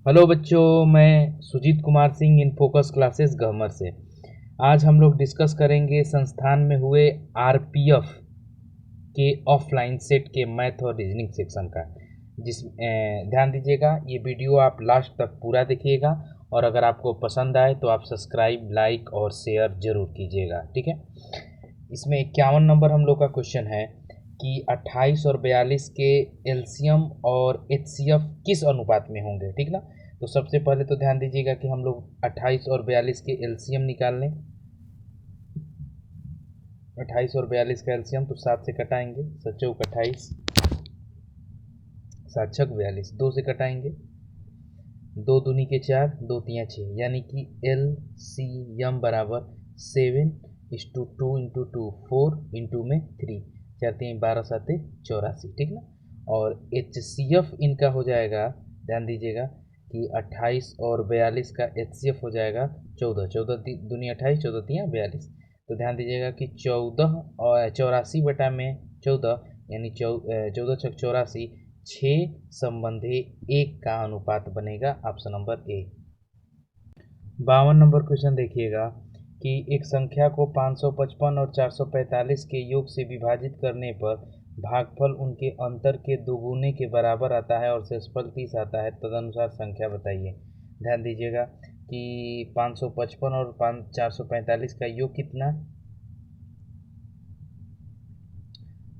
Hello बच्चों, मैं Sujeet Kumar Singh in Focus Classes Gahmar से। आज हम लोग डिस्कस करेंगे संस्थान में हुए आरपीएफ के ऑफलाइन सेट के मैथ और रीजनिंग सेक्शन का। ध्यान दीजिएगा, ये वीडियो आप लास्ट तक पूरा देखिएगा और अगर आपको पसंद आए तो आप सब्सक्राइब, लाइक और शेयर जरूर कीजिएगा। ठीक है। इसमें 51 नंबर हम लोग का क्वेश्चन है कि 28 और 42 के एलसीएम और एचसीएफ किस अनुपात में होंगे। ठीक ना। तो सबसे पहले तो ध्यान दीजिएगा कि हम लोग 28 और 42 के एलसीएम निकाल लें। 28 और 42 का एलसीएम तो 7 से कटाएंगे, 7 चौक 28, 7 छक 42, 2 से कटाएंगे, 2 दूनी के 4, 2 तियाँ 6, यानी कि एलसीएम बराबर 7:2 × 4 इंटू में 3, 4 3 12 7 84। ठीक ना। और एचसीएफ इनका हो जाएगा, ध्यान दीजिएगा कि 28 और 42 का एचसीएफ हो जाएगा 14, 14 दूनी 28, 14 तियाँ 42। तो ध्यान दीजिएगा कि 14 और 84 बटा में 14, यानी 14 छक 84, 6 संबंधी 1 का अनुपात बनेगा। Option number A. 52 number question देखिएगा कि एक संख्या को 555 और 445 के योग से विभाजित करने पर भागफल उनके अंतर के दोगुने के बराबर आता है और शेषफल 30 आता है। तदनुसार संख्या बताइए। ध्यान दीजिएगा कि 555 और 445 का योग कितना,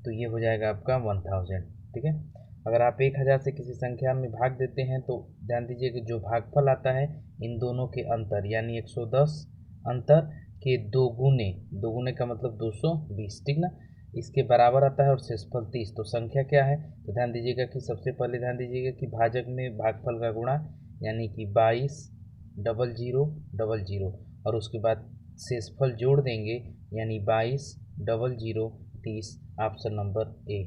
तो ये हो जाएगा आपका 1000। ठीक है। अगर आप 1000 से किसी संख्या में भाग देते हैं तो ध्यान दीजिए कि जो भागफल आता है इन दोनों के अंतर, यानी 110 अंतर के दोगुने, दोगुने का मतलब 220। ठीक ना। इसके बराबर आता है और शेषफल 30। तो संख्या क्या है, तो ध्यान दीजिएगा कि सबसे पहले ध्यान दीजिएगा कि भाजक में भागफल का गुणा, यानी कि 22 डबल जीरो डबल जीरो, और उसके बाद शेषफल जोड़ देंगे, यानी 22 double zero 30। Option number A.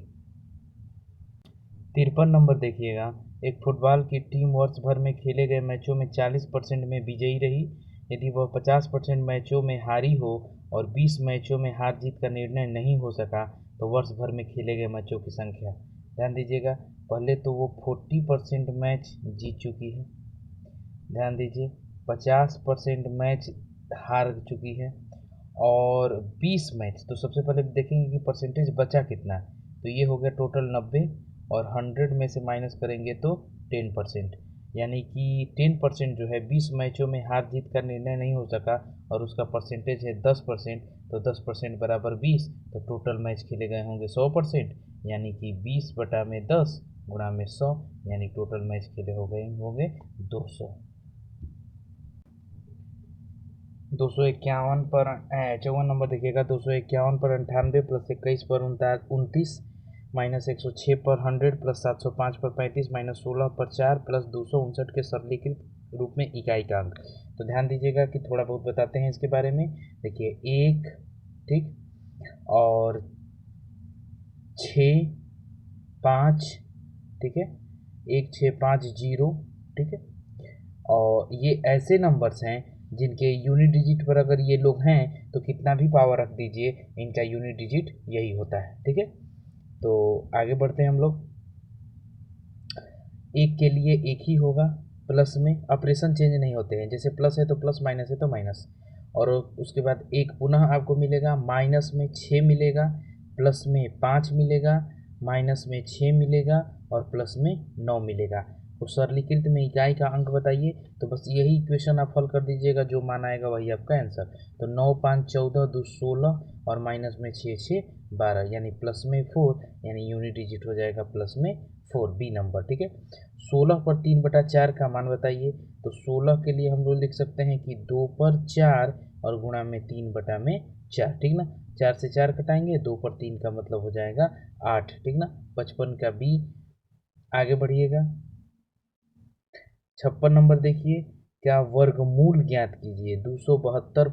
53 number देखिएगा, एक फुटबॉल की टीम वर्ष भर में खेले गए मैचों में 40% में विजयी रही। यदि वह 50% मैचों में हारी हो और 20 मैचों में हार जीत का निर्णय नहीं हो सका तो वर्ष भर में खेले गए मैचों की संख्या। ध्यान दीजिएगा, पहले तो वो 40% मैच जीत चुकी है। ध्यान दीजिए, 50% मैच हार चुकी है और 20 मैच, तो सबसे पहले देखेंगे कि परसेंटेज बचा कितना है। तो ये हो गया टोटल 90 और 100 में से माइनस करेंगे तो 10%, यानी कि 10% जो है 20 मैचों में हार जीत का निर्णय नहीं हो सका और उसका परसेंटेज है 10%। तो 10% बराबर 20, तो टोटल मैच खेले गए होंगे 100%, यानी कि 20 बटा में 10 गुणा में 100, यानी टोटल मैच खेले हो गए होंगे 200। 251 पर 54 नंबर देखिएगा, 251 पर 98 प्लस 21 पर 29 माइनस 106 पर 100 प्लस 705 पर 35 माइनस 16 पर 4 प्लस 259 के सरलीकृत रूप में इकाई का अंक। तो ध्यान दीजिएगा कि थोड़ा बहुत बताते हैं इसके बारे में। देखिए, एक, ठीक, और 6 5, ठीक है, 1 6 5 0, ठीक है। और ये ऐसे नंबर्स हैं जिनके यूनिट डिजिट पर अगर ये लोग हैं तो कितना भी पावर रख दीजिए, इनका यूनिट डिजिट यही होता है। ठीक है। तो आगे बढ़ते हैं हम लोग। एक के लिए एक ही होगा, प्लस में ऑपरेशन चेंज नहीं होते हैं, जैसे प्लस है तो प्लस, माइनस है तो माइनस। और उसके बाद एक पुनः आपको मिलेगा, माइनस में 6 मिलेगा, प्लस में 5 मिलेगा, माइनस में 6 मिलेगा और प्लस में 9 मिलेगा। तो सरलीकृत में इकाई का अंक बताइए। तो बस यही इक्वेशन आप हल कर दीजिएगा, जो मान आएगा वही आपका आंसर। तो 9 5 14 2 16 और माइनस में 6 6 12, यानी प्लस में 4, यानी यूनिट डिजिट हो जाएगा प्लस में 4, बी नंबर। ठीक है। 16 पर 3/4 का मान बताइए। तो 16 के लिए हम लोग लिख सकते हैं कि 2 पर 4 और गुणा में 3/4। ठीक ना। 4 से 4 कटाएंगे, 2 पर 3 का मतलब हो जाएगा 8। ठीक ना। 55 का बी। आगे बढ़िएगा। 56 नंबर देखिए, क्या वर्गमूल ज्ञात कीजिए। 272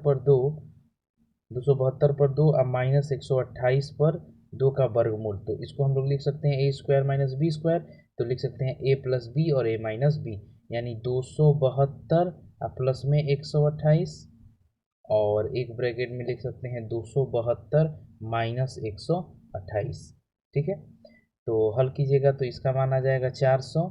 पर 2 अब माइनस 128 पर 2 का वर्गमूल। तो इसको हम लोग लिख सकते हैं ए स्क्वायर माइनस बी स्क्वायर। तो लिख सकते हैं ए प्लस बी और ए माइनस बी, यानी 272 प्लस में 128, और एक ब्रैकेट में लिख सकते हैं 272 माइनस 128। ठीक है। तो हल कीजिएगा तो इसका मान आ जाएगा 400,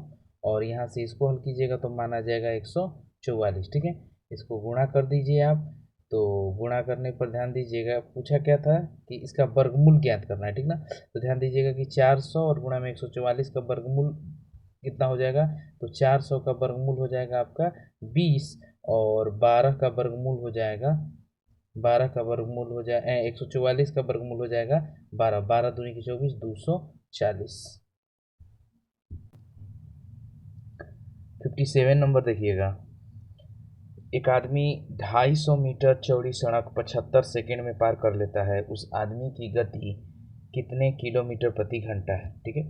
और यहाँ से इसको हल कीजिएगा तो माना जाएगा 144। ठीक है, इसको गुणा कर दीजिए आप। तो गुणा करने पर ध्यान दीजिएगा, पूछा क्या था कि इसका वर्गमूल ज्ञात करना है, ठीक ना। तो ध्यान दीजिएगा कि 400 और गुणा में 144 का वर्गमूल कितना हो जाएगा, तो 400 का वर्गमूल हो जाएगा आपका 20, और 12 का वर्गमूल हो जाएगा 12 का वर्गमूल हो जाए 144 का वर्गमूल हो जाएगा 12, 12 दूनी की 24, 240। 57 नंबर देखिएगा। एक आदमी 250 मीटर चौड़ी सड़क 75 सेकेंड में पार कर लेता है, उस आदमी की गति कितने किलोमीटर प्रति घंटा है। ठीक है,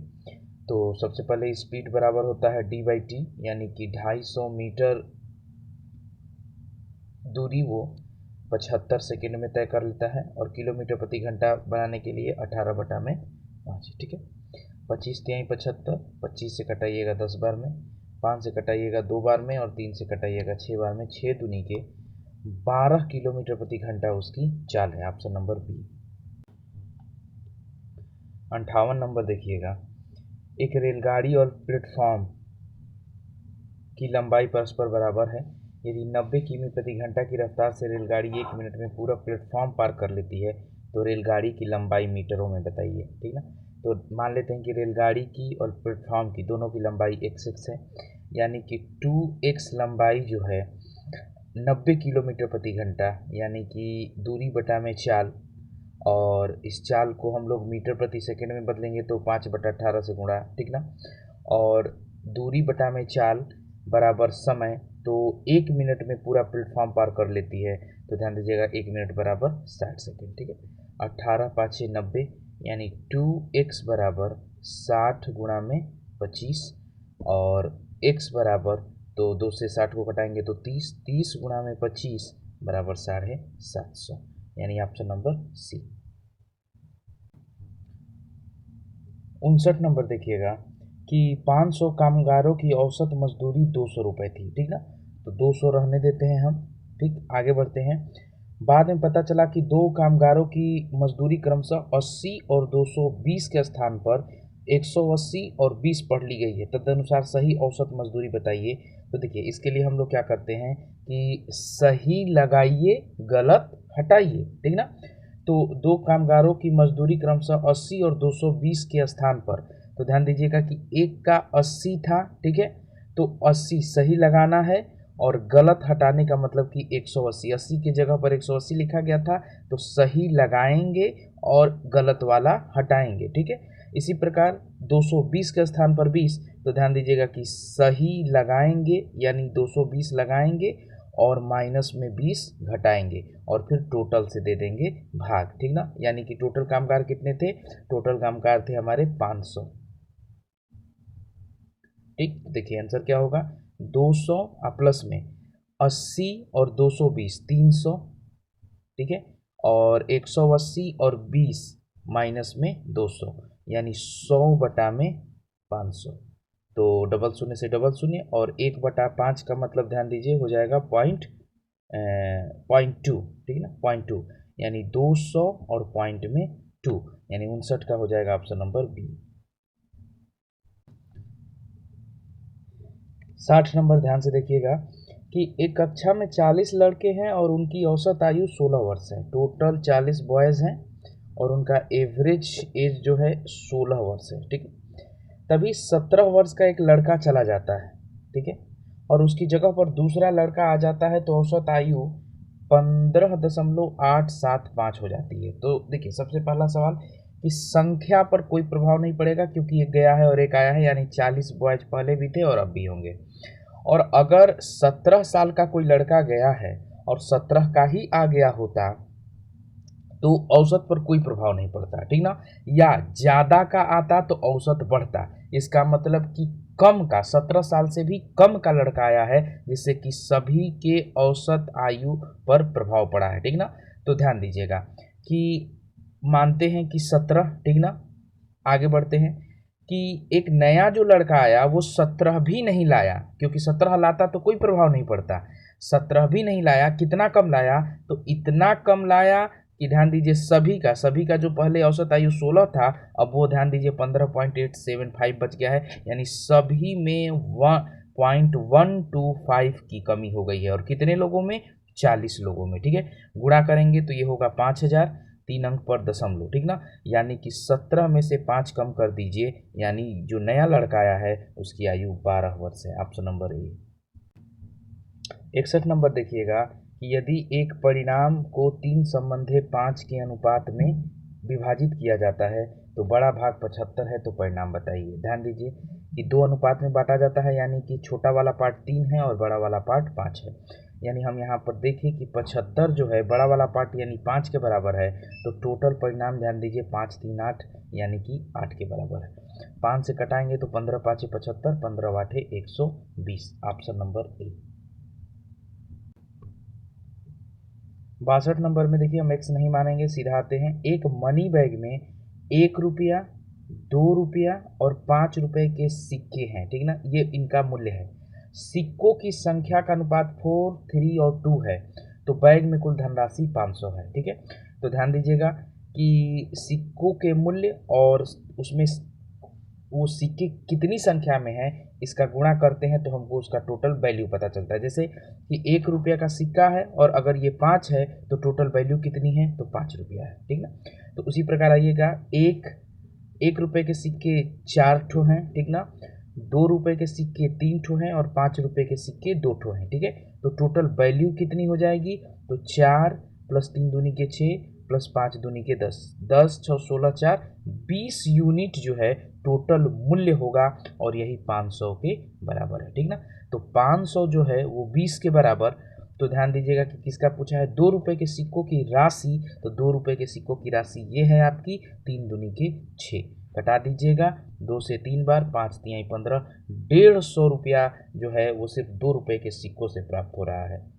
तो सबसे पहले स्पीड बराबर होता है d/t, यानी कि 250 मीटर दूरी वो 75 सेकेंड में तय कर लेता है, और किलोमीटर प्रति घंटा बनाने के लिए 18/5। ठीक है, 25 तिहाई 75, 25 से कटाइएगा 10 बार में, 5 से कटाइएगा 2 बार में, और 3 से कटाइएगा 6 बार में, 6 दूनी के 12 किलोमीटर प्रति घंटा उसकी चाल है। Option number B. 58 नंबर देखिएगा। एक रेलगाड़ी और प्लेटफॉर्म की लंबाई परस्पर बराबर है। यदि 90 किमी प्रति घंटा की रफ्तार से रेलगाड़ी 1 मिनट में पूरा प्लेटफॉर्म पार कर लेती है, तो रेलगाड़ी की लंबाई मीटरों में बताइए। ठीक है, तो मान लेते हैं कि रेलगाड़ी की और प्लेटफॉर्म की दोनों की लंबाई x है, यानी कि 2x लंबाई जो है 90 किलोमीटर प्रति घंटा, यानी कि दूरी बटा में चाल, और इस चाल को हम लोग मीटर प्रति सेकंड में बदलेंगे तो 5/18 से गुणा। ठीक ना, और दूरी बटा में चाल बराबर समय, तो 1 मिनट में पूरा प्लेटफॉर्म पार कर लेती है, तो ध्यान दीजिएगा 1 मिनट बराबर 60 सेकेंड। ठीक है, 18 5 90, यानी 2x बराबर 60 गुणा में 25, और x बराबर, तो 2 से 60 को घटाएंगे तो 30, 30 गुणा में 25 बराबर 750, यानी ऑप्शन नंबर सी। 59 नंबर देखिएगा कि 500 कामगारों की औसत मजदूरी 200 रुपये थी। ठीक ना, तो 200 रहने देते हैं हम। ठीक, आगे बढ़ते हैं। बाद में पता चला कि 2 कामगारों की मजदूरी क्रमशः 80 और 220 के स्थान पर 180 और 20 पढ़ ली गई है, तदनुसार सही औसत मजदूरी बताइए। तो देखिए, इसके लिए हम लोग क्या करते हैं कि सही लगाइए, गलत हटाइए। ठीक ना, तो 2 कामगारों की मजदूरी क्रमशः 80 और 220 के स्थान पर, तो ध्यान दीजिएगा कि एक का 80 था। ठीक है, तो 80 सही लगाना है, और गलत हटाने का मतलब कि 180, 80 की जगह पर 180 लिखा गया था, तो सही लगाएंगे और गलत वाला हटाएंगे। ठीक है, इसी प्रकार 220 के स्थान पर 20, तो ध्यान दीजिएगा कि सही लगाएंगे, यानी 220 लगाएंगे और माइनस में 20 घटाएंगे, और फिर टोटल से दे देंगे भाग। ठीक ना, यानी कि टोटल कामगार कितने थे, टोटल कामगार थे हमारे 500। ठीक, देखिए आंसर क्या होगा, 200 प्लस में 80 और 220 300। ठीक है, और 180 और 20 माइनस में 200, यानी 100/500। तो डबल शून्य से डबल शून्य, और 1/5 का मतलब ध्यान दीजिए हो जाएगा 0.2। ठीक है ना, 0.2, यानी 200 और पॉइंट में 2, यानी 59 का हो जाएगा ऑप्शन नंबर बी। 60 नंबर ध्यान से देखिएगा कि एक कक्षा में 40 लड़के हैं और उनकी औसत आयु 16 वर्ष है। टोटल 40 बॉयज़ हैं और उनका एवरेज एज जो है 16 वर्ष है। ठीक है, तभी 17 वर्ष का एक लड़का चला जाता है। ठीक है, और उसकी जगह पर दूसरा लड़का आ जाता है, तो औसत आयु 15.875 हो जाती है। तो देखिए, सबसे पहला सवाल कि संख्या पर कोई प्रभाव नहीं पड़ेगा, क्योंकि एक गया है और एक आया है, यानी 40 बॉयज पहले भी थे और अब भी होंगे। और अगर 17 साल का कोई लड़का गया है और 17 का ही आ गया होता, तो औसत पर कोई प्रभाव नहीं पड़ता। ठीक ना, या ज़्यादा का आता तो औसत बढ़ता। इसका मतलब कि कम का, 17 साल से भी कम का लड़का आया है, जिससे कि सभी के औसत आयु पर प्रभाव पड़ा है। ठीक ना, तो ध्यान दीजिएगा कि मानते हैं कि 17। ठीक ना, आगे बढ़ते हैं कि एक नया जो लड़का आया वो 17 भी नहीं लाया, क्योंकि 17 लाता तो कोई प्रभाव नहीं पड़ता। 17 भी नहीं लाया, कितना कम लाया, तो इतना कम लाया कि ध्यान दीजिए सभी का जो पहले औसत आयु 16 था, अब वो ध्यान दीजिए 15.875 बच गया है, यानी सभी में 1.125 की कमी हो गई है। और कितने लोगों में? 40 लोगों में। ठीक है, गुणा करेंगे तो ये होगा 5000, 3 अंक पर दशमलव, ठीक ना, यानी कि 17 में से 5 कम कर दीजिए, यानी जो नया लड़का आया है उसकी आयु 12 वर्ष है। Option number A. 61 नंबर देखिएगा कि यदि एक परिणाम को 3 संबंधे 5 के अनुपात में विभाजित किया जाता है तो बड़ा भाग 75 है, तो परिणाम बताइए। ध्यान दीजिए कि 2 अनुपात में बांटा जाता है, यानी कि छोटा वाला पार्ट 3 है और बड़ा वाला पार्ट 5 है। यानी हम यहाँ पर देखें कि 75 जो है बड़ा वाला पार्ट यानी 5 के बराबर है, तो टोटल परिणाम ध्यान दीजिए 5 3 8 यानी कि 8 के बराबर है। 5 से कटाएंगे तो 15 5 75, 15 8 120। Option number A. 62 नंबर में देखिए हम एक्स नहीं मानेंगे, सीधा आते हैं। एक मनी बैग में 1 रुपया, 2 रुपया और 5 रुपए के सिक्के हैं, ठीक ना, ये इनका मूल्य है। सिक्कों की संख्या का अनुपात 4, 3 और 2 है, तो बैग में कुल धनराशि 500 है। ठीक है, तो ध्यान दीजिएगा कि सिक्कों के मूल्य और उसमें वो सिक्के कितनी संख्या में है इसका गुणा करते हैं तो हमको उसका टोटल वैल्यू पता चलता है। जैसे कि 1 रुपया का सिक्का है और अगर ये 5 है तो टोटल वैल्यू कितनी है? तो 5 रुपया है, ठीक ना। तो उसी प्रकार आइएगा, एक रुपये के सिक्के 4 ठो हैं, ठीक ना, 2 रुपये के सिक्के 3 ठो हैं और 5 रुपये के सिक्के 2 ठो हैं। ठीक है, तो टोटल वैल्यू कितनी हो जाएगी? तो 4 + 3 दूनी के 6 + 5 दूनी के 10, 10 6 16 4 20 यूनिट जो है टोटल मूल्य होगा और यही 500 के बराबर है। ठीक ना, तो 500 जो है वो 20 के बराबर। तो ध्यान दीजिएगा कि किसका पूछा है? 2 रुपये के सिक्कों की राशि। तो 2 रुपये के सिक्कों की राशि ये है आपकी 3 दूनी के 6, कटा दीजिएगा 2 से 3 बार, 5 तिहाई 15, 150 रुपया जो है वो सिर्फ 2 रुपये के सिक्कों से प्राप्त हो रहा है।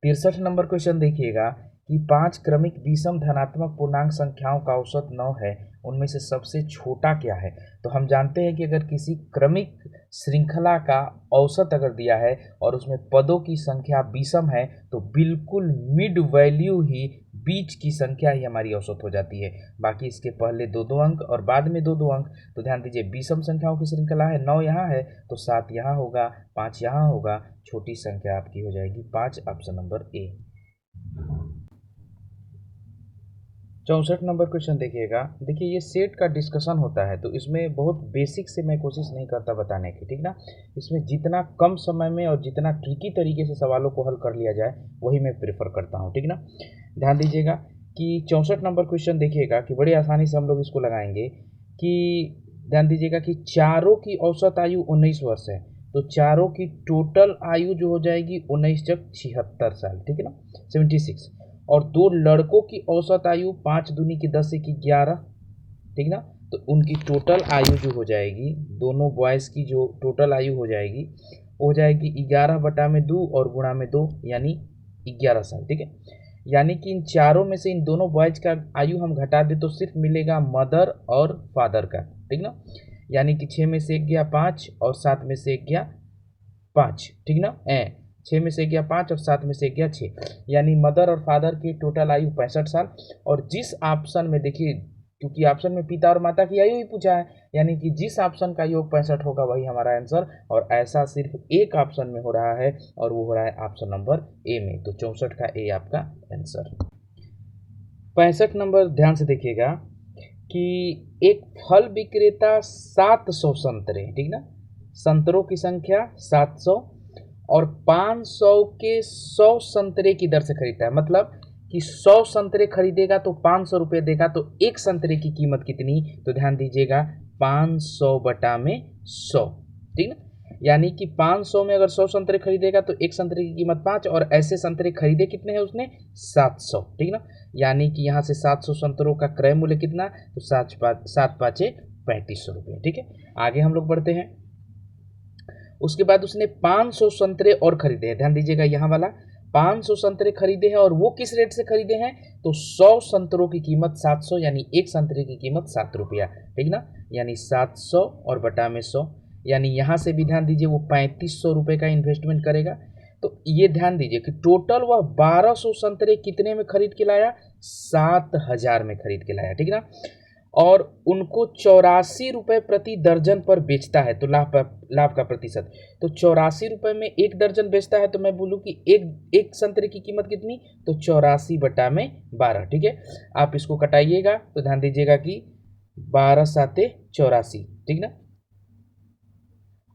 63 नंबर क्वेश्चन देखिएगा कि 5 क्रमिक विषम धनात्मक पूर्णांक संख्याओं का औसत 9 है, उनमें से सबसे छोटा क्या है? तो हम जानते हैं कि अगर किसी क्रमिक श्रृंखला का औसत अगर दिया है और उसमें पदों की संख्या विषम है तो बिल्कुल मिड वैल्यू ही, बीच की संख्या ही हमारी औसत हो जाती है। बाकी इसके पहले 2-2 अंक और बाद में 2-2 अंक। तो ध्यान दीजिए विषम संख्याओं की श्रृंखला है, 9 यहाँ है तो 7 यहाँ होगा, 5 यहाँ होगा, छोटी संख्या आपकी हो जाएगी 5। Option number A. 64 number question देखिएगा। देखिए ये सेट का डिस्कशन होता है तो इसमें बहुत बेसिक से मैं कोशिश नहीं करता बताने की, ठीक ना। इसमें जितना कम समय में और जितना ट्रिकी तरीके से सवालों को हल कर लिया जाए वही मैं प्रेफर करता हूँ, ठीक ना। ध्यान दीजिएगा कि 64 नंबर क्वेश्चन देखिएगा कि बड़ी आसानी से हम लोग इसको लगाएंगे कि ध्यान दीजिएगा कि चारों की औसत आयु 19 वर्ष है, तो चारों की टोटल आयु जो हो जाएगी 19 जब 76 साल, ठीक है ना, 76। और 2 लड़कों की औसत आयु 5 दूनी की 10 की 11, ठीक ना, तो उनकी टोटल आयु जो हो जाएगी, दोनों बॉयज़ की जो टोटल आयु हो जाएगी वो हो जाएगी 11/2 और गुणा में 2 यानी 11 साल, ठीक है। यानी कि इन चारों में से इन दोनों बॉयज़ का आयु हम घटा दे तो सिर्फ मिलेगा मदर और फादर का, ठीक ना। यानी कि 6 में से 1 गया 5 और 7 में से 1 गया 5, ठीक ना, 6 में से 1 गया 5 और 7 में से 1 गया 6, यानी मदर और फादर की टोटल आयु 65 साल। और जिस ऑप्शन में देखिए, क्योंकि ऑप्शन में पिता और माता की आयु ही पूछा है, यानी कि जिस ऑप्शन का योग 65 होगा वही हमारा आंसर, और ऐसा सिर्फ एक ऑप्शन में हो रहा है और वो हो रहा है ऑप्शन नंबर ए में। तो 64 का ए आपका आंसर। 65 नंबर ध्यान से देखिएगा कि एक फल विक्रेता 700 संतरे, ठीक ना, संतरों की संख्या 700 और 500 के 100 संतरे की दर से खरीदता है। मतलब कि 100 संतरे खरीदेगा तो 500 रुपये देगा, तो एक संतरे की कीमत कितनी? तो ध्यान दीजिएगा 500 बटा में 100, ठीक ना, यानी कि 500 में अगर 100 संतरे खरीदेगा तो एक संतरे की कीमत 5, और ऐसे संतरे खरीदे कितने हैं उसने? 700, ठीक ना, यानी कि यहाँ से 700 संतरों का क्रय मूल्य कितना? तो 7 5 3500 रुपये, ठीक है। आगे हम लोग बढ़ते हैं। उसके बाद उसने 500 संतरे और खरीदे हैं, ध्यान दीजिएगा यहाँ वाला 500 संतरे खरीदे हैं, और वो किस रेट से खरीदे हैं? तो 100 संतरों की कीमत 700, यानी एक संतरे की कीमत 7 रुपया, ठीक ना, यानी 700 और बटा में 100, यानी यहाँ से भी ध्यान दीजिए वो 3500 रुपये का इन्वेस्टमेंट करेगा। तो ये ध्यान दीजिए कि टोटल वह 1200 संतरे कितने में खरीद के लाया, 7000 में खरीद के लाया, ठीक है ना। और उनको 84 रुपये प्रति दर्जन पर बेचता है, तो लाभ का प्रतिशत, तो 84 रुपये में एक दर्जन बेचता है, तो मैं बोलूँ कि एक संतरे की कीमत कितनी, तो 84/12, ठीक है। आप इसको कटाइएगा तो ध्यान दीजिएगा कि 12 साते 84, ठीक ना।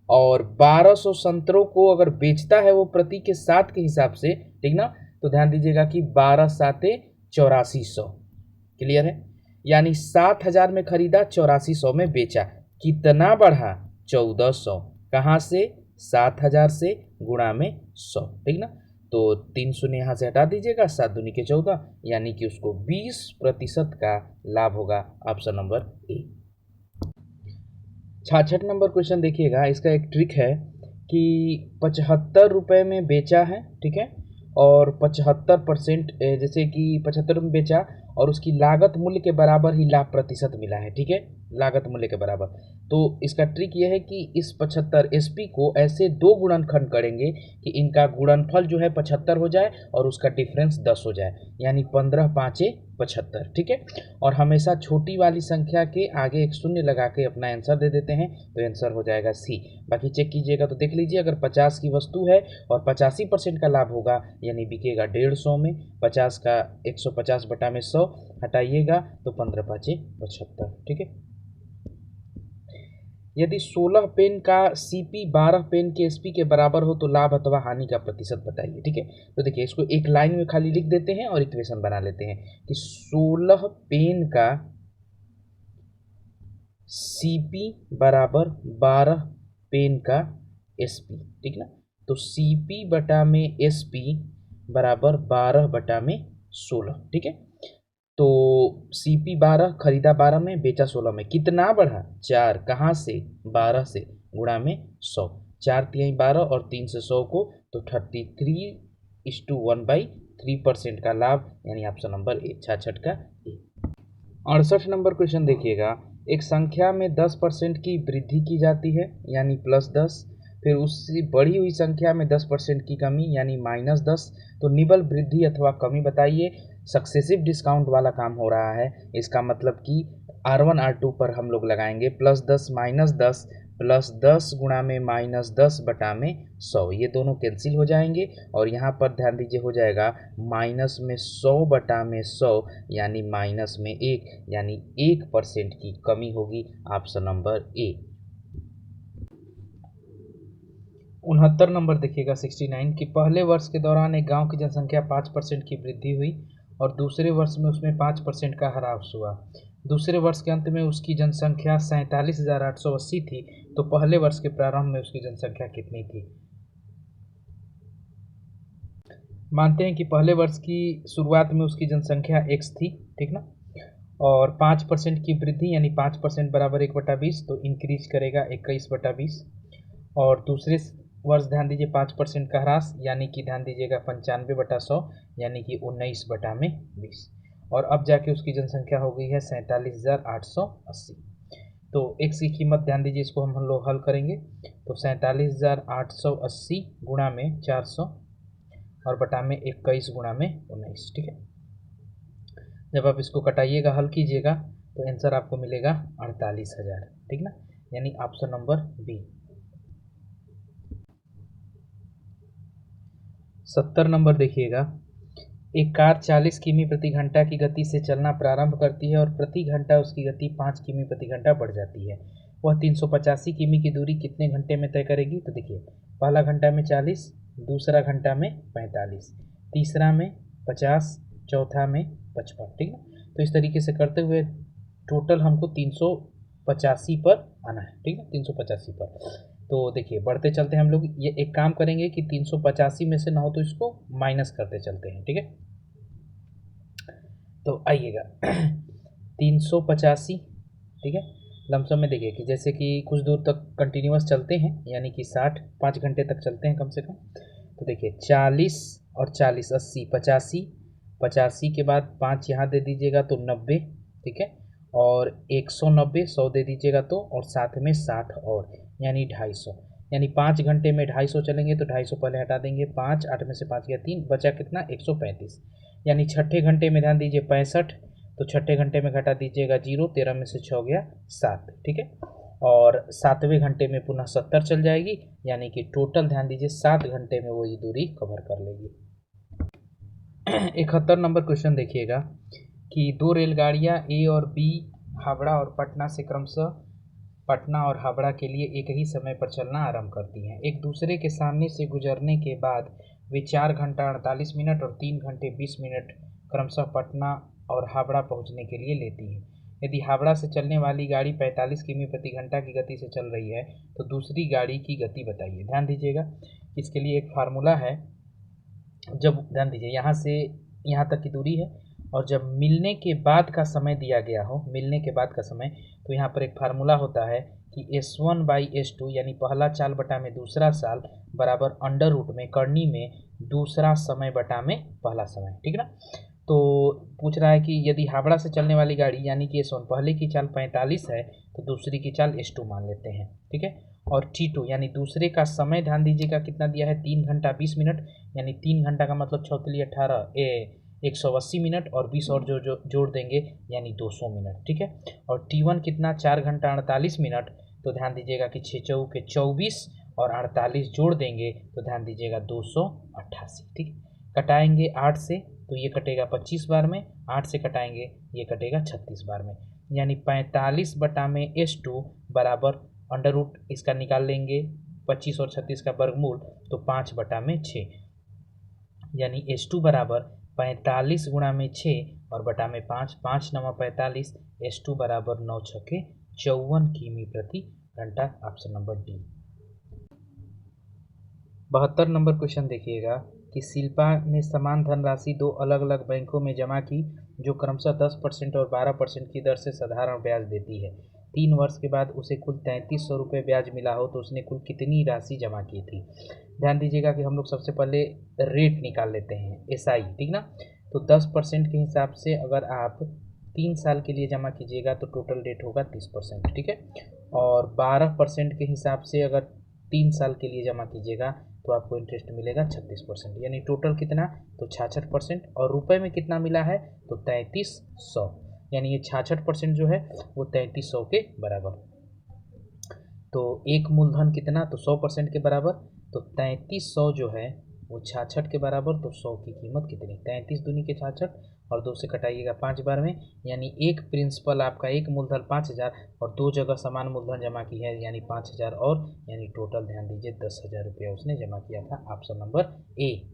और 1200 संतरों को अगर बेचता है वो प्रति के 7 के हिसाब से, ठीक ना, तो ध्यान दीजिएगा कि 12 साते 8400, क्लियर है। यानी 7000 में खरीदा, 8400 में बेचा, कितना बढ़ा, 1400, कहाँ से, 7000 से, गुणा में 100, ठीक ना। तो 3 शून्य यहाँ से हटा दीजिएगा, 7 दूनी के 14, यानी कि उसको 20% का लाभ होगा, option number A. 66 number question देखिएगा, इसका एक ट्रिक है कि 75 रुपये में बेचा है, ठीक है, और 75%, जैसे कि 75 में बेचा और उसकी लागत मूल्य के बराबर ही लाभ प्रतिशत मिला है, ठीक है, लागत मूल्य के बराबर। तो इसका ट्रिक यह है कि इस 75 SP को ऐसे 2 गुणनखंड करेंगे कि इनका गुणनफल जो है 75 हो जाए और उसका डिफरेंस 10 हो जाए, यानी 15 5 75, ठीक है। और हमेशा छोटी वाली संख्या के आगे एक शून्य लगा के अपना आंसर दे देते हैं, तो आंसर हो जाएगा सी। बाकी चेक कीजिएगा तो देख लीजिए, अगर 50 की वस्तु है और 85% का लाभ होगा, यानी बिकेगा 150 में, 50 का 150 में 100 हटाइएगा तो 15 5 75, ठीक है। यदि 16 पेन का CP 12 पेन के SP के बराबर हो तो लाभ अथवा हानि का प्रतिशत बताइए, ठीक है। तो देखिए, इसको एक लाइन में खाली लिख देते हैं और इक्वेशन बना लेते हैं कि 16 पेन का CP बराबर 12 पेन का SP, ठीक ना। तो CP बटा में SP बराबर 12 बटा में 16, ठीक है। तो CP 12 खरीदा 12 में, बेचा 16 में, कितना बढ़ा, 4, कहाँ से, 12 से, गुणा में 100, 4 3 12 और 3 से 100 को, तो 33:1/3% का लाभ, यानी ऑप्शन नंबर ए, 66 का ए। 68 नंबर क्वेश्चन देखिएगा, एक संख्या में 10% की वृद्धि की जाती है, यानी +10, फिर उससे बढ़ी हुई संख्या में 10% की कमी, यानी -10, तो निबल वृद्धि अथवा कमी बताइए। सक्सेसिव डिस्काउंट वाला काम हो रहा है, इसका मतलब कि R1 R2 पर हम लोग लगाएंगे +10 -10 +10 गुणा में -10 बटा में 100, ये दोनों कैंसिल हो जाएंगे और यहाँ पर ध्यान दीजिए हो जाएगा माइनस में 100 बटा में 100, यानी माइनस में 1, यानी 1% की कमी होगी, ऑप्शन नंबर ए। 69 नंबर देखिएगा 69 कि पहले वर्ष के दौरान एक गांव की जनसंख्या 5% की वृद्धि हुई और दूसरे वर्ष में उसमें 5% का ह्रास हुआ। दूसरे वर्ष के अंत में उसकी जनसंख्या 47,880 थी, तो पहले वर्ष के प्रारंभ में उसकी जनसंख्या कितनी थी। मानते हैं कि पहले वर्ष की शुरुआत में उसकी जनसंख्या x थी, ठीक ना, और 5% की वृद्धि यानी 5% बराबर 1/20, तो इंक्रीज करेगा 21/20। और दूसरे वर्ष ध्यान दीजिए 5% का ह्रास, यानी कि ध्यान दीजिएगा 95/100, यानी कि 19/20। और अब जाके उसकी जनसंख्या हो गई है 47,880। तो x की कीमत ध्यान दीजिए, इसको हम लोग हल करेंगे तो 47,880 गुणा में 400 और बटा में 21 गुणा में 19, ठीक है। जब आप इसको कटाइएगा, हल कीजिएगा, तो आंसर आपको मिलेगा 48,000, ठीक ना, यानी ऑप्शन नंबर बी। 70 नंबर देखिएगा, एक कार 40 किमी प्रति घंटा की गति से चलना प्रारंभ करती है और प्रति घंटा उसकी गति 5 किमी प्रति घंटा बढ़ जाती है। वह 385 किमी की दूरी कितने घंटे में तय करेगी। तो देखिए, पहला घंटा में 40, दूसरा घंटा में 45, तीसरा में 50, चौथा में 55, ठीक है। तो इस तरीके से करते हुए टोटल हमको 385 पर आना है, ठीक है, 385 पर। तो देखिए, बढ़ते चलते हैं हम लोग, ये एक काम करेंगे कि 385 में से ना हो तो इसको माइनस करते चलते हैं, ठीक है। तो आइएगा 385, ठीक है, लमसम में देखिए कि जैसे कि कुछ दूर तक कंटिन्यूअस चलते हैं, यानी कि 5 घंटे तक चलते हैं कम से कम। तो देखिए 40 और 40 80 85, 85 के बाद 5 यहाँ दे दीजिएगा तो 90, ठीक है, और 190 100 दे दीजिएगा तो, और साथ में 60 और, यानी 250, यानी 5 घंटे में 250 चलेंगे तो 250 पहले हटा देंगे, 5, 8 में से 5 गया 3, बचा कितना 135। यानी छठे घंटे में ध्यान दीजिए 65, तो छठे घंटे में घटा दीजिएगा 0, 13 में से 6 गया 7, ठीक है। और सातवें घंटे में पुनः 70 चल जाएगी, यानी कि टोटल ध्यान दीजिए 7 घंटे में वो ये दूरी कवर कर लेगी। 71 नंबर क्वेश्चन देखिएगा कि दो रेलगाड़ियां ए और बी हावड़ा और पटना से क्रमशः पटना और हावड़ा के लिए एक ही समय पर चलना आरंभ करती हैं। एक दूसरे के सामने से गुजरने के बाद वे 4 घंटा 48 मिनट और 3 घंटे 20 मिनट क्रमशः पटना और हावड़ा पहुंचने के लिए लेती हैं। यदि हावड़ा से चलने वाली गाड़ी 45 किमी प्रति घंटा की गति से चल रही है तो दूसरी गाड़ी की गति बताइए। ध्यान दीजिएगा, इसके लिए एक फार्मूला है। जब ध्यान दीजिए यहाँ से यहाँ तक की दूरी है और जब मिलने के बाद का समय दिया गया हो, मिलने के बाद का समय, तो यहाँ पर एक फार्मूला होता है कि S1/S2 यानी पहला चाल बटा में दूसरा साल बराबर अंडर रूट में करनी में दूसरा समय बटा में पहला समय, ठीक है ना। तो पूछ रहा है कि यदि हावड़ा से चलने वाली गाड़ी यानी कि S1 पहले की चाल 45 है तो दूसरी की चाल S2 मान लेते हैं, ठीक है। और T2 यानी दूसरे का समय ध्यान दीजिएगा कितना दिया है 3 घंटा 20 मिनट, यानी 3 घंटा का मतलब 180 मिनट और 20 और जो जोड़ देंगे यानी 200 मिनट, ठीक है। और T1 कितना 4 घंटा 48 मिनट, तो ध्यान दीजिएगा कि 6 चौके 24 और 48 जोड़ देंगे तो ध्यान दीजिएगा 288, ठीक है। कटाएंगे 8 से तो ये कटेगा 25 बार में, 8 से कटाएंगे ये कटेगा 36 बार में, यानी 45 बटा में S2 बराबर अंडर रूट इसका निकाल लेंगे 25 और 36 का वर्गमूल तो 5 बटा में 6, यानी S2 बराबर 45 गुणा में 6 और बटा में 5, 5 9 45, S2 बराबर 9 छक्के 54 किमी प्रति घंटा, option number D. 72 number question देखिएगा कि शिल्पा ने समान धनराशि दो अलग अलग बैंकों में जमा की जो क्रमशः 10% और 12% की दर से साधारण ब्याज देती है। 3 वर्ष के बाद उसे कुल 3300 रुपये ब्याज मिला हो तो उसने कुल कितनी राशि जमा की थी। ध्यान दीजिएगा कि हम लोग सबसे पहले रेट निकाल लेते हैं SI, ठीक ना। तो 10% के हिसाब से अगर आप 3 साल के लिए जमा कीजिएगा तो टोटल रेट होगा 30%, ठीक है। और 12% के हिसाब से अगर 3 साल के लिए जमा कीजिएगा तो आपको इंटरेस्ट मिलेगा 36%, यानी टोटल कितना तो 66%। और रुपए में कितना मिला है तो 3300, यानी ये 66% जो है वो 3300 के बराबर। तो एक मूलधन कितना तो 100% के बराबर, तो 3300 जो है वो 66 के बराबर, तो 100 की कीमत कितनी 33 दूनी के 66 और 2 से कटाइएगा 5 बार में, यानी एक प्रिंसिपल आपका एक मूलधन 5000 और 2 जगह समान मूलधन जमा की है यानी 5000 और यानी टोटल ध्यान दीजिए 10,000 रुपया उसने जमा किया था, ऑप्शन नंबर ए।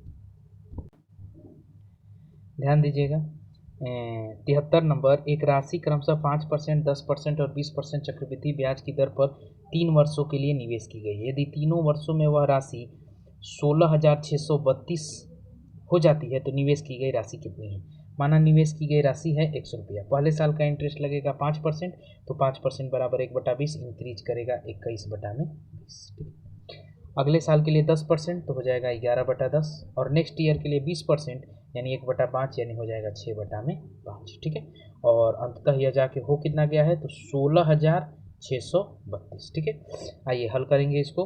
ध्यान दीजिएगा 73 नंबर, एक राशि क्रमशः 5%, 10% और 20% चक्रवृद्धि ब्याज की दर पर 3 वर्षों के लिए निवेश की गई। यदि तीनों वर्षों में वह राशि 16,632 हो जाती है तो निवेश की गई राशि कितनी है। माना निवेश की गई राशि है 100 रुपया, पहले साल का इंटरेस्ट लगेगा 5%, तो 5% बराबर 1/20 इंक्रीज करेगा 21 बटा में 20। अगले साल के लिए 10% तो हो जाएगा 11/10 और नेक्स्ट ईयर के लिए 20% यानी 1/5 यानी हो जाएगा 6 बटा में 5, ठीक है। और अंततः यह जाके हो कितना गया है तो 16,632, ठीक है। आइए हल करेंगे इसको,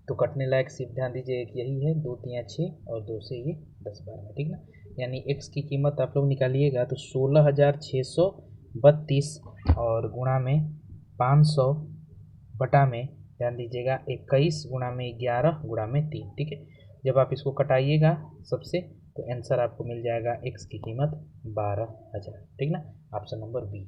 तो कटने लायक सिर्फ ध्यान दीजिए एक यही है, 2 3 6 और 2 से ये 10 बार में, ठीक ना। यानी x की कीमत आप लोग निकालिएगा तो 16,632 और गुणा में 500 बटा में ध्यान दीजिएगा 21 गुणा में 11 गुणा में 3, ठीक है। जब आप इसको कटाइएगा सबसे तो आंसर आपको मिल जाएगा x की कीमत 12,000, ठीक ना, ऑप्शन नंबर बी।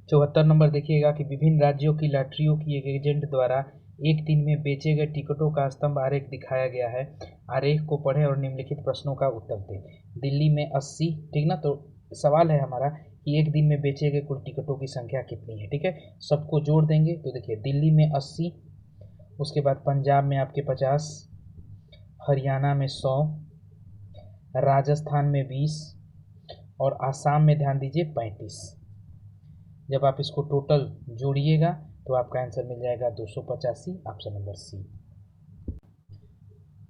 74 नंबर देखिएगा कि विभिन्न राज्यों की लॉटरियों की एक एजेंट द्वारा एक दिन में बेचे गए टिकटों का स्तंभ आरेख दिखाया गया है। आरेख को पढ़ें और निम्नलिखित प्रश्नों का उत्तर दें। दिल्ली में 80, ठीक ना। तो सवाल है हमारा कि एक दिन में बेचे गए कुल टिकटों की संख्या कितनी है, ठीक है। सबको जोड़ देंगे तो देखिए दिल्ली में 80, उसके बाद पंजाब में आपके 50, हरियाणा में 100, राजस्थान में 20 और आसाम में ध्यान दीजिए 35। जब आप इसको टोटल जोड़िएगा तो आपका आंसर मिल जाएगा 285, ऑप्शन नंबर सी।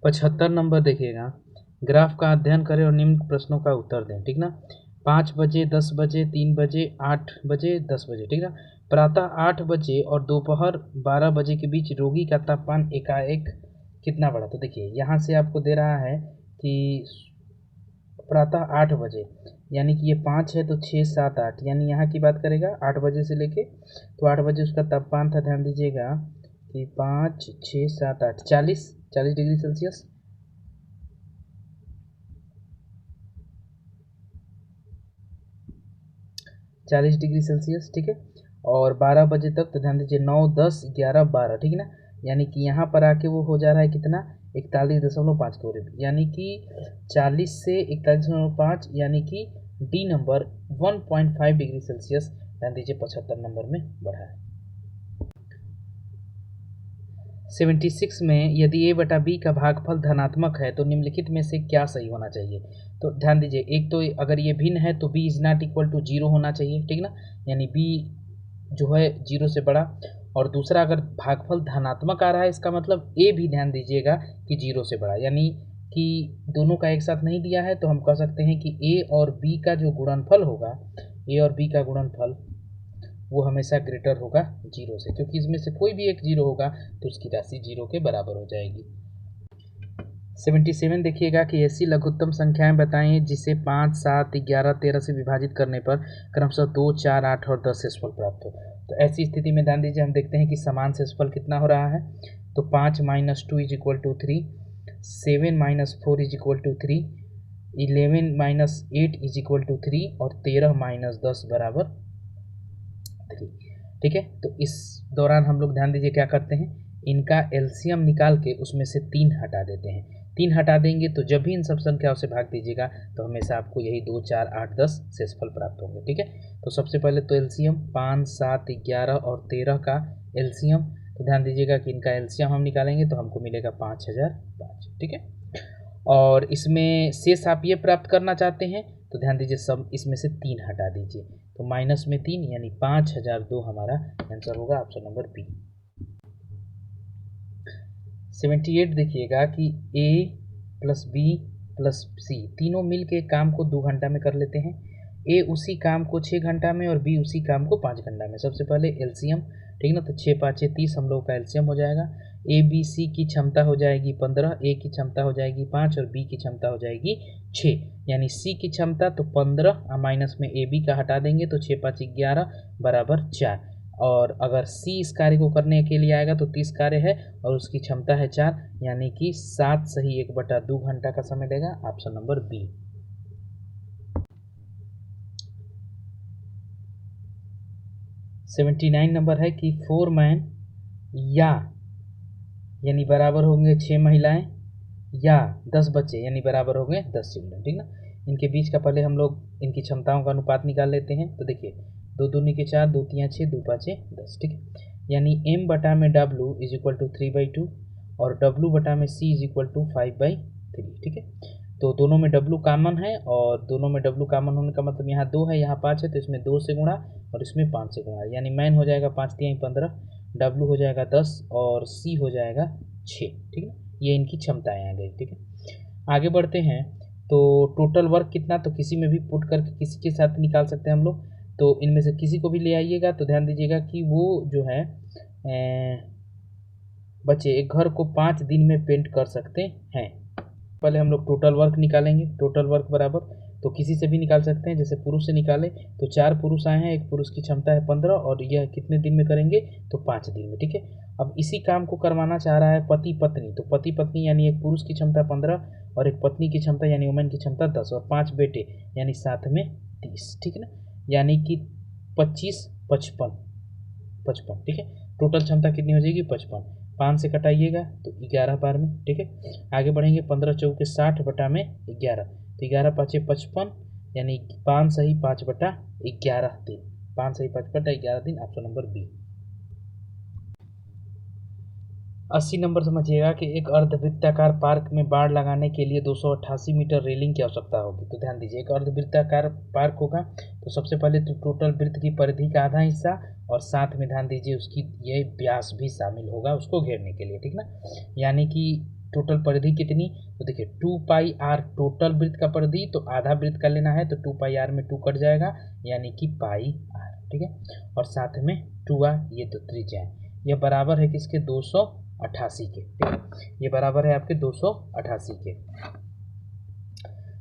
75 नंबर देखिएगा, ग्राफ का अध्ययन करें और निम्न प्रश्नों का उत्तर दें, ठीक ना। 5 बजे, 10 बजे, 3 बजे, 8 बजे, 10 बजे, ठीक है ना। प्रातः 8 बजे और दोपहर 12 बजे के बीच रोगी का तापमान एकाएक कितना बढ़ा। तो देखिए यहाँ से आपको दे रहा है कि प्रातः 8 बजे, यानी कि ये 5 है तो 6, 7, 8, यानी यहाँ की बात करेगा 8 बजे से लेके, तो 8 बजे उसका तापमान था, ध्यान दीजिएगा कि 5, 6, 7, 8, 40 डिग्री सेल्सियस। 40 डिग्री सेल्सियस, ठीक है। और 12 बजे तक तो ध्यान दीजिए 9, 10, 11, 12, ठीक है ना। यानी कि यहाँ पर आके वो हो जा रहा है कितना, 41.5 के करीब, यानी कि 40 से 41.5, यानी कि डी नंबर 1.5 डिग्री सेल्सियस ध्यान दीजिए 75 नंबर में बढ़ा है। 76 में यदि a बटा b का भागफल धनात्मक है तो निम्नलिखित में से क्या सही होना चाहिए। तो ध्यान दीजिए, एक तो अगर ये भिन्न है तो b is not equal to 0 होना चाहिए, ठीक ना, यानी b जो है 0 से बड़ा। और दूसरा, अगर भागफल धनात्मक आ रहा है इसका मतलब a भी ध्यान दीजिएगा कि 0 से बड़ा, यानी कि दोनों का एक साथ नहीं दिया है तो हम कह सकते हैं कि a और b का जो गुणनफल होगा, a और b का गुणनफल वो हमेशा ग्रेटर होगा 0 से, क्योंकि इसमें से कोई भी एक 0 होगा तो उसकी राशि 0 के बराबर हो जाएगी। 77 देखिएगा कि ऐसी लघुत्तम संख्याएं बताएं जिसे 5, 7, 11, 13 से विभाजित करने पर क्रमशः 2, 4, 8 और 10 शेषफल प्राप्त हो। तो ऐसी स्थिति में ध्यान दीजिए, हम देखते हैं कि समान शेषफल कितना हो रहा है। तो 5 - 2 is equal to 3, 7 - 4 is equal to 3, 11 - 8 is equal to 3 और 13 - 10 बराबर 3, ठीक है। तो इस दौरान हम लोग ध्यान दीजिए क्या करते हैं, इनका एलसीएम निकाल के उसमें से 3 हटा देते हैं। 3 हटा देंगे तो जब भी इन सब संख्याओं से भाग दीजिएगा तो हमेशा आपको यही 2, 4, 8, 10 शेषफल प्राप्त होंगे, ठीक है। तो सबसे पहले तो एलसीएम 5, 7, 11 और 13 का एलसीएम, तो ध्यान दीजिएगा कि इनका एलसीएम हम निकालेंगे तो हमको मिलेगा 5005, ठीक है। और इसमें शेष आप ये प्राप्त करना चाहते हैं तो ध्यान दीजिए सब इसमें से 3 हटा दीजिए, तो माइनस में 3 यानी 5002 हमारा आंसर होगा, ऑप्शन नंबर बी। 78 देखिएगा कि a प्लस बी प्लस सी तीनों मिल के काम को 2 घंटा में कर लेते हैं। a उसी काम को 6 घंटा में और b उसी काम को 5 घंटा में। सबसे पहले एलसीएम, ठीक ना, तो 6 5 30 हम लोग का एलसीएम हो जाएगा। ए बी सी की क्षमता हो जाएगी 15, ए की क्षमता हो जाएगी 5 और बी की क्षमता हो जाएगी 6, यानी सी की क्षमता तो 15 माइनस में ए बी का हटा देंगे तो 6 5 11 बराबर 4। और अगर सी इस कार्य को करने के लिए आएगा तो 30 कार्य है और उसकी क्षमता है 4, यानी कि 7 सही 1/2 घंटा का समय देगा, ऑप्शन नंबर बी। 79 नंबर है कि 4 मैन यानी बराबर होंगे 6 महिलाएं या 10 बच्चे यानी बराबर होंगे 10 चिल्ड्रन, ठीक ना। इनके बीच का पहले हम लोग इनकी क्षमताओं का अनुपात निकाल लेते हैं। तो देखिए 2 दूनी के 4, 2 तियाँ 6, 2 पाँचे 10, ठीक है। यानी m बटा में w इज इक्वल टू 3/2 और w बटा में c इज इक्वल टू 5/3, ठीक है। तो दोनों में w कॉमन है और दोनों में w कॉमन होने का मतलब यहाँ 2 है, यहाँ 5 है, तो इसमें 2 से गुणा और इसमें 5 से गुणा, यानी मैन हो जाएगा 5 तिहाई 15, w हो जाएगा 10 और c हो जाएगा 6, ठीक है। ये इनकी क्षमताएं आ गई, ठीक है। आगे बढ़ते हैं तो टोटल वर्क कितना, तो किसी में भी पुट करके किसी के साथ निकाल सकते हैं हम लोग। तो इनमें से किसी को भी ले आइएगा तो ध्यान दीजिएगा कि वो जो है बच्चे एक घर को 5 दिन में पेंट कर सकते हैं। पहले हम लोग टोटल वर्क निकालेंगे। टोटल वर्क बराबर तो किसी से भी निकाल सकते हैं, जैसे पुरुष से निकाले तो 4 पुरुष आए हैं, एक पुरुष की क्षमता है 15 और यह कितने दिन में करेंगे तो 5 दिन में, ठीक है। अब इसी काम को करवाना चाह रहा है पति पत्नी, तो पति पत्नी यानी एक पुरुष की क्षमता 15 और एक पत्नी की क्षमता यानी वुमेन की क्षमता 10 और 5 बेटे यानी साथ में 30, ठीक है ना, यानी कि 25 55 55, ठीक है। टोटल क्षमता कितनी हो जाएगी 55, 5 से कटाइएगा तो 11 बार में, ठीक है। आगे बढ़ेंगे 15 चौके 60 बटा में 11, तो 11 पाँचे 55 यानी 5 सही 5/11 दिन, 5 सही 5/11 दिन, ऑप्शन नंबर बी। 80 नंबर समझिएगा कि एक अर्धवृत्ताकार पार्क में बाड़ लगाने के लिए 288 मीटर रेलिंग की आवश्यकता होगी। तो ध्यान दीजिए एक अर्धवृत्ताकार पार्क होगा तो सबसे पहले तो टोटल वृत्त की परिधि का आधा हिस्सा और साथ में ध्यान दीजिए उसकी ये व्यास भी शामिल होगा उसको घेरने के लिए, ठीक ना। यानी कि टोटल परिधि कितनी, तो देखिए 2 पाई आर टोटल वृत्त का परिधि, तो आधा वृत्त का लेना है तो 2 पाई आर में 2 कट जाएगा यानी कि पाई आर, ठीक है। और साथ में 2 ये तो त्रिज्या है, यह बराबर है किसके, 288 के, ठीक है। ये बराबर है आपके 288 के।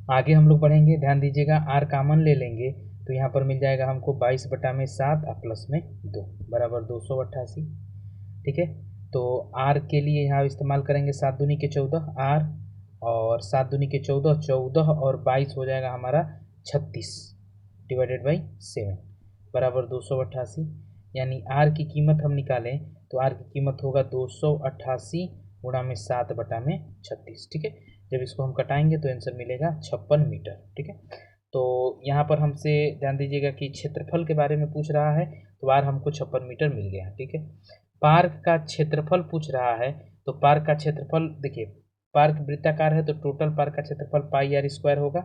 आगे हम लोग बढ़ेंगे, ध्यान दीजिएगा आर कॉमन ले लेंगे तो यहाँ पर मिल जाएगा हमको 22/7 और प्लस में 2 बराबर 288, ठीक है। तो आर के लिए यहाँ इस्तेमाल करेंगे 7 दूनी के 14 आर, और 7 दूनी के 14, 14 और 22 हो जाएगा हमारा 36 डिवाइडेड बाई 7 बराबर 288। यानी आर की कीमत हम निकालें तो आर की कीमत होगा 288 गुणा में 7/36, ठीक है। जब इसको हम कटाएंगे तो आंसर मिलेगा 56 मीटर, ठीक है। तो यहाँ पर हमसे ध्यान दीजिएगा कि क्षेत्रफल के बारे में पूछ रहा है, तो आर हमको 56 मीटर मिल गया, ठीक है। पार्क का क्षेत्रफल पूछ रहा है, तो पार्क का क्षेत्रफल देखिए, पार्क वृत्ताकार है तो टोटल पार्क का क्षेत्रफल पाई आर स्क्वायर होगा,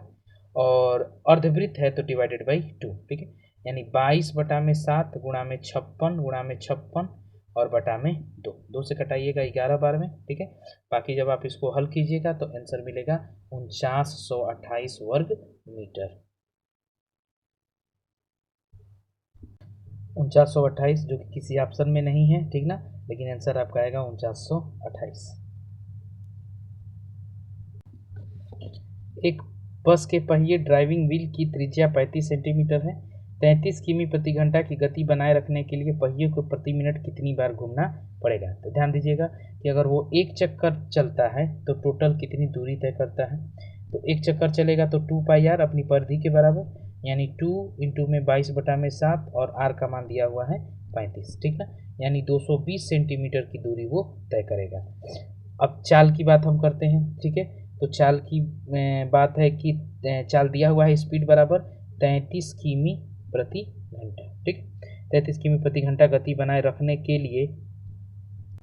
और अर्धवृत्त है तो डिवाइडेड बाई 2, ठीक है। यानी 22/7 गुणा में 56 गुणा में 56 और बटा में 2 से कटाइएगा 11 बार में, ठीक है। बाकी जब आप इसको हल कीजिएगा तो आंसर मिलेगा 4928 वर्ग मीटर, 4928 जो कि किसी ऑप्शन में नहीं है, ठीक ना, लेकिन आंसर आपका आएगा 4928। एक बस के पहिए ड्राइविंग व्हील की त्रिज्या 35 सेंटीमीटर है। 33 किमी प्रति घंटा की गति बनाए रखने के लिए पहिए को प्रति मिनट कितनी बार घूमना पड़ेगा। तो ध्यान दीजिएगा कि अगर वो एक चक्कर चलता है तो टोटल कितनी दूरी तय करता है। तो एक चक्कर चलेगा तो 2 पाई आर अपनी परिधि के बराबर, यानी 2 इंटू में 22/7 और आर का मान दिया हुआ है 35, ठीक ना, यानी 220 सेंटीमीटर की दूरी वो तय करेगा। अब चाल की बात हम करते हैं, ठीक है। तो चाल की बात है कि चाल दिया हुआ है स्पीड बराबर 33 किमी प्रति घंटा, ठीक। 33 किमी प्रति घंटा गति बनाए रखने के लिए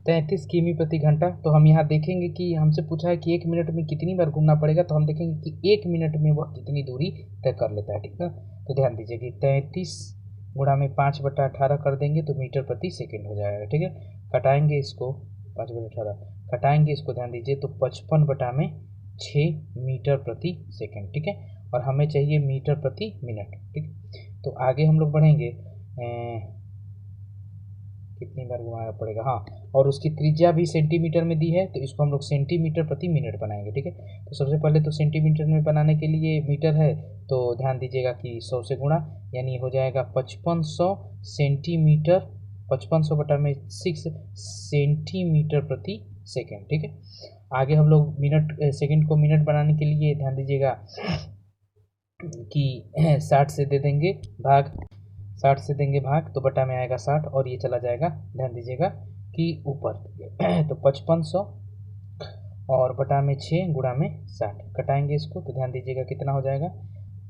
33 किमी प्रति घंटा, तो हम यहाँ देखेंगे कि हमसे पूछा है कि 1 मिनट में कितनी बार घूमना पड़ेगा, तो हम देखेंगे कि 1 मिनट में वह कितनी दूरी तय कर लेता है, ठीक है। तो ध्यान दीजिए कि 33 गुणा में 5/18 कर देंगे तो मीटर प्रति सेकेंड हो जाएगा, ठीक है। कटाएंगे इसको 5/18 कटाएंगे इसको, ध्यान दीजिए तो 55/6 मीटर प्रति सेकेंड, ठीक है। और हमें चाहिए मीटर प्रति मिनट, ठीक। तो आगे हम लोग बढ़ेंगे, कितनी बार घुमाना पड़ेगा, हाँ, और उसकी त्रिज्या भी सेंटीमीटर में दी है तो इसको हम लोग सेंटीमीटर प्रति मिनट बनाएंगे, ठीक है। तो सबसे पहले तो सेंटीमीटर में बनाने के लिए मीटर है तो ध्यान दीजिएगा कि 100 से गुणा, यानी हो जाएगा 5500 सेंटीमीटर, 5500/6 सेंटीमीटर प्रति सेकेंड, ठीक है। आगे हम लोग मिनट सेकेंड को मिनट बनाने के लिए ध्यान दीजिएगा कि 60 से दे देंगे भाग, 60 से देंगे भाग तो बटा में आएगा 60 और ये चला जाएगा, ध्यान दीजिएगा कि ऊपर तो 5500 और बटा में 6 गुणा में 60 कटाएंगे इसको तो ध्यान दीजिएगा कितना हो जाएगा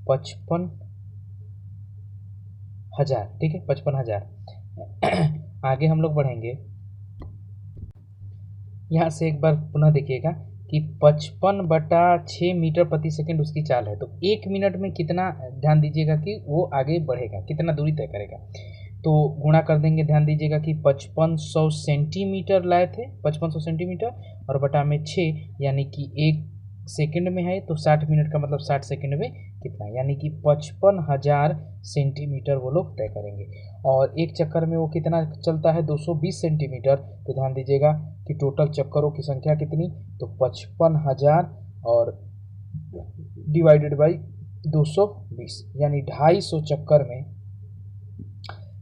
55,000, ठीक है, 55,000। आगे हम लोग बढ़ेंगे, यहाँ से एक बार पुनः देखिएगा कि 55/6 मीटर प्रति सेकंड उसकी चाल है, तो 1 मिनट में कितना, ध्यान दीजिएगा कि वो आगे बढ़ेगा, कितना दूरी तय करेगा। तो गुणा कर देंगे, ध्यान दीजिएगा कि 5500 सेंटीमीटर लाए थे, 5500 सेंटीमीटर और बटा में 6, यानी कि 1 सेकंड में है तो 60 मिनट का मतलब 60 सेकंड में कितना, यानी कि 55,000 सेंटीमीटर वो लोग तय करेंगे। और एक चक्कर में वो कितना चलता है, 220 सेंटीमीटर। तो ध्यान दीजिएगा कि टोटल चक्करों की संख्या कितनी, तो 55,000 और डिवाइडेड बाई 220, यानी 250 चक्कर में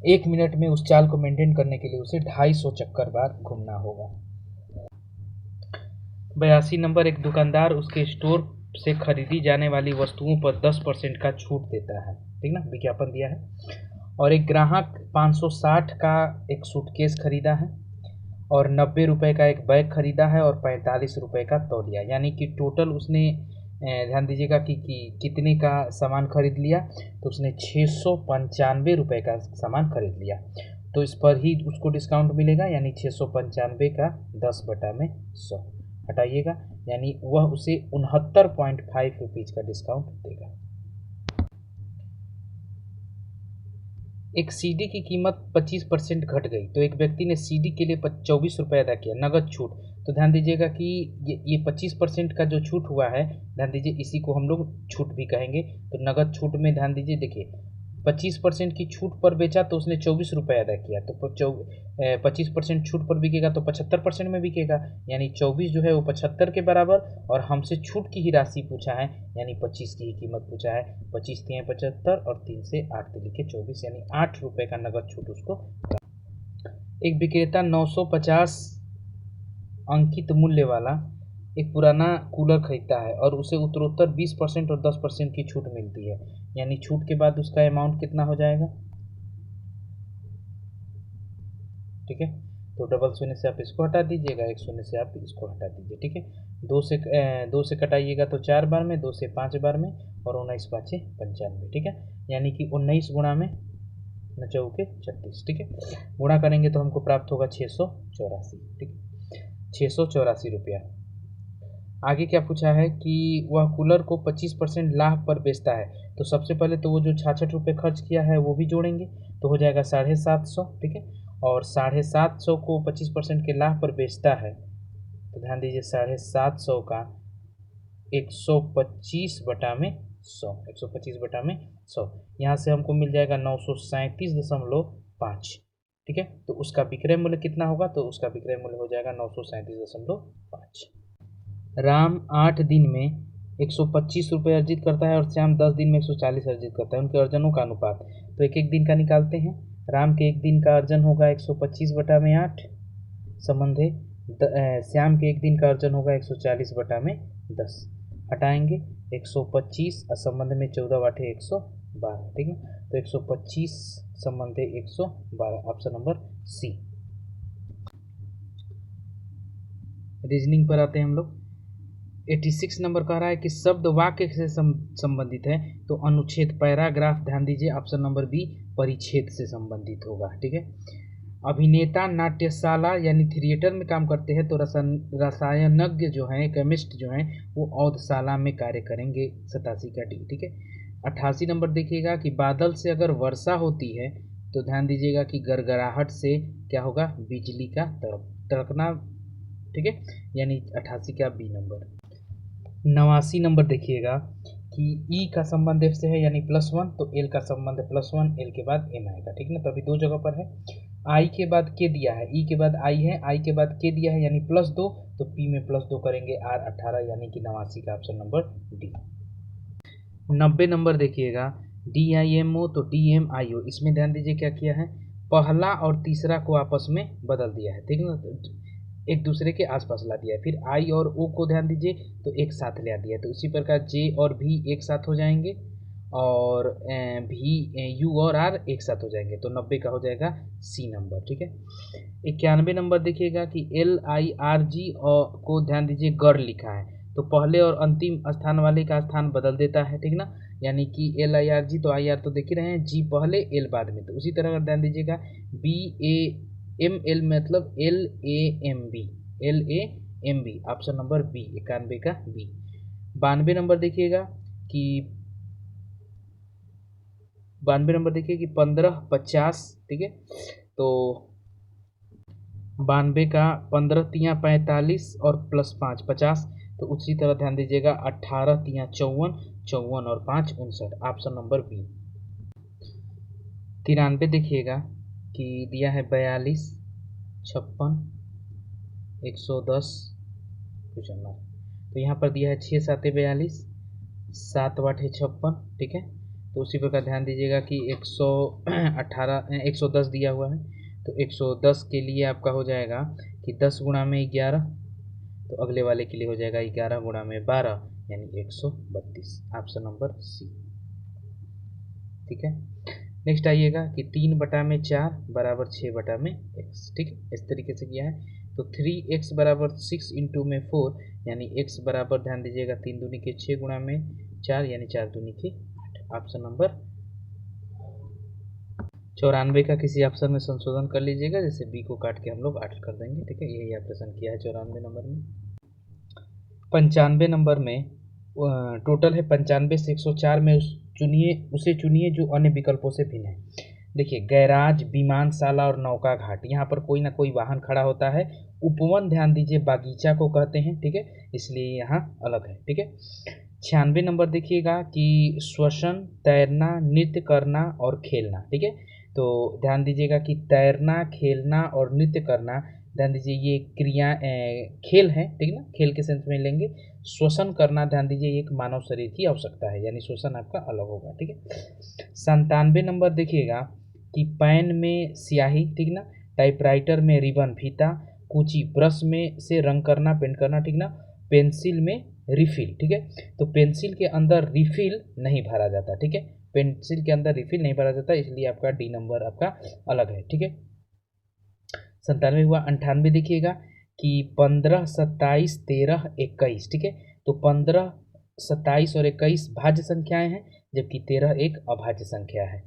1 मिनट में उस चाल को मेंटेन करने के लिए उसे 250 चक्कर बार घूमना होगा। 82 नंबर, एक दुकानदार उसके स्टोर से खरीदी जाने वाली वस्तुओं पर 10% का छूट देता है, ठीक ना, विज्ञापन दिया है। और एक ग्राहक 560 का एक सूटकेस खरीदा है और 90 रुपये का एक बैग खरीदा है और 45 रुपये का तौलिया, यानी कि टोटल उसने ध्यान दीजिएगा कि कितने का सामान खरीद लिया, तो उसने 695 रुपये का सामान खरीद लिया। तो इस पर ही उसको डिस्काउंट मिलेगा, यानी 695 का 10/100 हटाइएगा, यानी वह उसे 69.5 रुपीज़ का डिस्काउंट देगा। एक सीडी की कीमत 25% घट गई तो एक व्यक्ति ने सीडी के लिए 24 रुपये अदा किया, नगद छूट, तो ध्यान दीजिएगा कि ये 25% का जो छूट हुआ है, ध्यान दीजिए इसी को हम लोग छूट भी कहेंगे। तो नगद छूट में ध्यान दीजिए, देखिए 25% की छूट पर बेचा तो उसने 24 रुपये अदा किया, तो 25% छूट पर बिकेगा तो 75% में बिकेगा, यानी 24 जो है वो 75 के बराबर, और हमसे छूट की ही राशि पूछा है, यानी 25 की ही कीमत पूछा है। 25 3 75 और 3 से 8 लिखे 24, यानी 8 रुपये का नगद छूट उसको। एक विक्रेता 950 अंकित मूल्य वाला एक पुराना कूलर खरीदता है और उसे उत्तरोत्तर 20% और 10% की छूट मिलती है, यानी छूट के बाद उसका अमाउंट कितना हो जाएगा। ठीक है, तो डबल शून्य से आप इसको हटा दीजिएगा, एक शून्य से आप इसको हटा दीजिए। ठीक है, दो से कटाइएगा तो 4 बार में, 2 से 5 बार में, और 19 5 95। ठीक है, यानी कि 19 गुणा में 9 चौके 36। ठीक है, गुणा करेंगे तो हमको प्राप्त होगा 684। ठीक है, 684 रुपया। आगे क्या पूछा है कि वह कूलर को 25% लाभ पर बेचता है, तो सबसे पहले तो वो जो 66 रुपये खर्च किया है वो भी जोड़ेंगे, तो हो जाएगा 750। ठीक है, और 750 को 25% के लाभ पर बेचता है, तो ध्यान दीजिए 750 का 125 बटा में 100, 125 बटा में 100, यहाँ से हमको मिल जाएगा 937.5। ठीक है, तो उसका विक्रय मूल्य कितना होगा, तो उसका विक्रय मूल्य हो जाएगा 937.5। राम 8 दिन में 125 रुपये अर्जित करता है और श्याम 10 दिन में 140 अर्जित करता है, उनके अर्जनों का अनुपात। तो एक एक दिन का निकालते हैं। राम के एक दिन का अर्जन होगा 125 बटा में 8 संबंध है, श्याम के एक दिन का अर्जन होगा 140 बटा में 10। हटाएंगे 125 संबंध में 14 बाटे 112। ठीक है, तो 125 संबंध 112, ऑप्शन नंबर सी। रीजनिंग पर आते हैं हम लोग। 86 नंबर कह रहा है कि शब्द वाक्य से संबंधित है, तो अनुच्छेद पैराग्राफ, ध्यान दीजिए ऑप्शन नंबर बी परिच्छेद से संबंधित होगा। ठीक है, अभिनेता नाट्यशाला यानी थिएटर में काम करते हैं, तो रसायनज्ञ जो हैं, केमिस्ट जो हैं, वो औधशाला में कार्य करेंगे। 87 का डी। ठीक है, 88 नंबर देखिएगा कि बादल से अगर वर्षा होती है, तो ध्यान दीजिएगा कि गड़गड़ाहट से क्या होगा, बिजली का तड़कना। ठीक है, यानी 88 का बी नंबर। 89 नंबर देखिएगा कि ई का संबंध एफ से है, यानी +1, तो एल का संबंध +1, एल के बाद एम आएगा। ठीक ना, तो अभी दो जगह पर है। आई के बाद के दिया है, ई के बाद आई है, आई के बाद के दिया है, यानी +2, तो पी में +2 करेंगे, आर 18, यानी कि 89 का ऑप्शन नंबर डी। 90 नंबर देखिएगा DIMO, तो DMIO, इसमें ध्यान दीजिए क्या किया है, पहला और तीसरा को आपस में बदल दिया है। ठीक ना, एक दूसरे के आसपास ला दिया है। फिर आई और ओ को ध्यान दीजिए तो एक साथ ला दिया है, तो इसी प्रकार जे और भी एक साथ हो जाएंगे, और भी यू और आर एक साथ हो जाएंगे, तो 90 का हो जाएगा सी नंबर। ठीक है, 91 नंबर देखिएगा कि LIRG को ध्यान दीजिए गढ़ लिखा है, तो पहले और अंतिम स्थान वाले का स्थान बदल देता है। ठीक ना, यानी कि LIRG, तो IR तो देख ही रहे हैं, जी पहले एल बाद में, तो उसी तरह अगर ध्यान दीजिएगा BAML मतलब LAMB, ऑप्शन नंबर बी, 91 का बी। 92 नंबर देखिएगा कि 15-50। ठीक है, तो 92 का 15 तियाँ 45 और +5 50, तो उसी तरह ध्यान दीजिएगा 18 तियाँ 54, 54 और 5 59, ऑप्शन नंबर बी। 93 देखिएगा कि दिया है 42, 56, 110 क्वेश्चन मार्क, तो यहाँ पर दिया है 6 7 42, 7 8 56। ठीक है, तो उसी प्रकार ध्यान दीजिएगा कि 110 दिया हुआ है, तो 110 के लिए आपका हो जाएगा कि 10 गुणा में 11, तो अगले वाले के लिए हो जाएगा 11 गुणा में 12, यानी 132, ऑप्शन नंबर सी। ठीक है, नेक्स्ट आइएगा कि 3 बटा में 4 बराबर 6 बटा में x। ठीक है, इस तरीके से किया है, तो 3x बराबर 6 इंटू में 4, यानी x बराबर ध्यान दीजिएगा 3 दूनी के 6 गुणा में 4, यानी 4 दूनी के 8, ऑप्शन नंबर। 94 का किसी ऑप्शन में संशोधन कर लीजिएगा, जैसे बी को काट के हम लोग 8 कर देंगे। ठीक है, यही ऑपरेशन किया है 94 नंबर में। 95 नंबर में टोटल है 95 से 104 में उसे चुनिए जो अन्य विकल्पों से भिन्न है। देखिए गैराज, विमानशाला और नौका घाट, यहाँ पर कोई ना कोई वाहन खड़ा होता है। उपवन ध्यान दीजिए बागीचा को कहते हैं, ठीक है, इसलिए यहाँ अलग है, ठीक है। 96 नंबर देखिएगा कि श्वसन, तैरना, नृत्य करना और खेलना, ठीक है। तो ध्यान दीजिएगा कि तैरना, खेलना और नृत्य करना, ध्यान दीजिए ये क्रिया खेल है, ठीक है ना, खेल के सेंस में लेंगे। श्वसन करना ध्यान दीजिए ये एक मानव शरीर की आवश्यकता है, यानी श्वसन आपका अलग होगा, ठीक है। 97 नंबर देखिएगा कि पेन में स्याही, ठीक ना, टाइपराइटर में रिबन फीता, कूची ब्रश में से रंग करना, पेंट करना, ठीक ना, पेंसिल में रिफिल, ठीक है। तो पेंसिल के अंदर रिफिल नहीं भरा जाता, ठीक है, पेंसिल के अंदर रिफिल नहीं भरा जाता, इसलिए आपका डी नंबर आपका अलग है, ठीक है। 97 हुआ। 98 देखिएगा कि 15, 27, 13, 21, ठीक है। तो 15, 27 और 21 भाज्य संख्याएं हैं, जबकि 13 एक अभाज्य संख्या है।